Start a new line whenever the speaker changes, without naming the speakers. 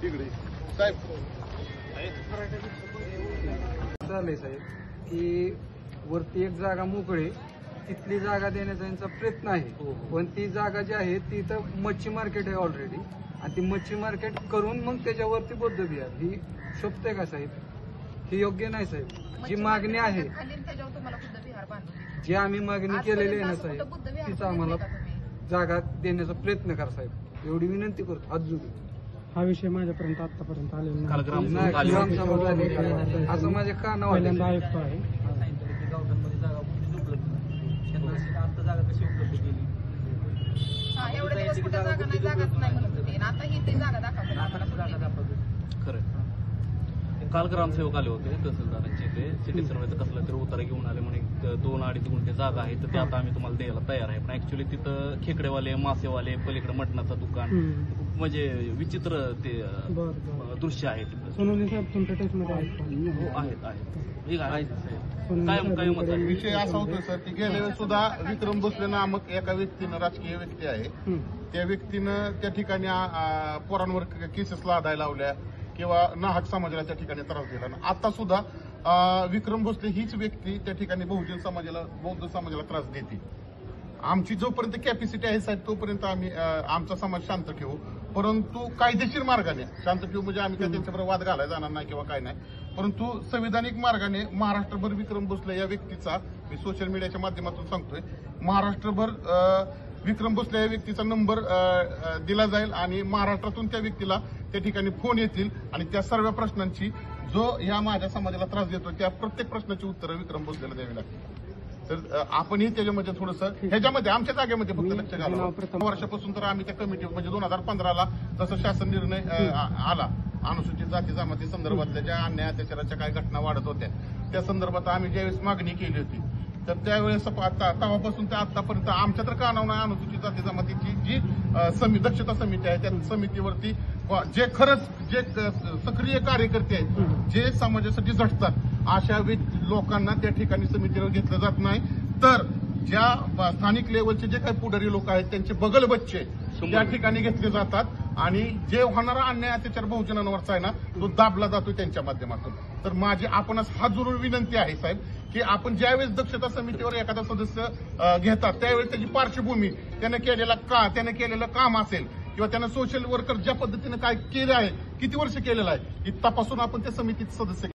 तिकडे साहेब
चाललंय साहेब की वरती एक जागा मोकळी तिथली जागा देण्याचा यांचा प्रयत्न आहे, पण ती जागा जी आहे ती तर मच्छी मार्केट आहे ऑलरेडी, आणि ती मच्छी मार्केट करून मग त्याच्यावरती बौद्ध विहार ही शोभते का साहेब? ही योग्य नाही साहेब. जी मागणी आहे, जी आम्ही मागणी केलेली आहे ना साहेब, तीच आम्हाला जागा देण्याचा प्रयत्न करा साहेब, एवढी विनंती करतो हात जोडून.
हा विषय माझ्यापर्यंत आतापर्यंत आलेला
नाही, ग्रामसभा झाली असं माझ्या कानावर
पहिल्यांदा आयुक्त आहे.
जागा कशी उपलब्ध केली? एवढ्या दिवस कुठे जागा नाही, जागाच नाही म्हणत होते, आता ही ते जागा दाखवतात.
खरं काल ग्रामसेवक आले होते तहसीलदारांचे, ते सिटी सर्वेचा कसला तरी उतारा घेऊन आले म्हणे 2-2.5 गुंठे जागा आहे तर ते आता आम्ही तुम्हाला द्यायला तयार आहे, पण ऍक्च्युअली तिथं खेकडेवाले, मासेवाले, पलीकडे मटणाचं दुकान, खूप म्हणजे विचित्र ते दृश्य आहे तिथं.
सोनवणे साहेब तुमच्या टेस्टमध्ये आहेत?
काय
विषय असा होतो सर की गेल्या वेळेस सुद्धा विक्रम भोसले नामक एका व्यक्तीनं, राजकीय व्यक्ती आहे, त्या व्यक्तीनं त्या ठिकाणी पोरांवर केसेस लादायला लावल्या किंवा नाहक समाजाला त्या ठिकाणी त्रास दिला. आता सुद्धा विक्रम भोसले हीच व्यक्ती त्या ठिकाणी बहुजन समाजाला, बौद्ध समाजाला त्रास देते. आमची जोपर्यंत कॅपॅसिटी आहे साहेब तोपर्यंत आम्ही आमचा समाज शांत ठेवू, परंतु कायदेशीर मार्गाने शांत ठेवू. म्हणजे आम्ही काय त्यांच्याबरोबर वाद घालायला जाणार नाही किंवा काय नाही, परंतु संविधानिक मार्गाने महाराष्ट्रभर विक्रम भोसले या व्यक्तीचा, मी सोशल मीडियाच्या माध्यमातून सांगतोय, महाराष्ट्रभर विक्रम भोसले या व्यक्तीचा नंबर दिला जाईल आणि महाराष्ट्रातून त्या व्यक्तीला त्या ठिकाणी फोन येतील आणि त्या सर्व प्रश्नांची, जो या माझ्या समाजाला त्रास देतो त्या प्रत्येक प्रश्नाची उत्तरं विक्रम भोसलेला द्यावी लागतील. तर आपणही त्याच्यामध्ये थोडंसं ह्याच्यामध्ये आमच्या जागेमध्ये फक्त लक्ष घालावं. वर्षापासून तर आम्ही त्या कमिटी, म्हणजे 2015ला जसं शासन निर्णय आला अनुसूचित जाती जमाती संदर्भातल्या ज्या अन्याय अत्याचाराच्या काही घटना वाढत होत्या त्या संदर्भात आम्ही ज्यावेळेस मागणी केली होती तर त्यावेळेस तेव्हापासून ते आतापर्यंत आमच्या तर कानावर नाही, अनुसूचित जाती जमातीची जी दक्षता समिती आहे त्या समितीवरती जे खरंच जे सक्रिय कार्यकर्ते आहेत, जे समाजासाठी झटतात, अशा लोकांना त्या ठिकाणी समितीवर घेतलं जात नाही. तर ज्या स्थानिक लेवलचे जे काही पुढारी लोक आहेत त्यांचे बगल बच्चे त्या ठिकाणी घेतले जातात आणि जे होणारा अन्याय अत्याचार बहुजनांवरचा आहे ना तो दाबला जातो त्यांच्या माध्यमातून. तर माझी आपणच हात जोडून विनंती आहे साहेब की आपण ज्यावेळेस दक्षता समितीवर एखादा सदस्य घेतात त्यावेळेस त्याची पार्श्वभूमी, त्याने केलेलं काम असेल किंवा त्यानं सोशल वर्कर ज्या पद्धतीने काय केलं आहे, किती वर्ष केलेलं आहे, तपासून आपण त्या समितीत सदस्य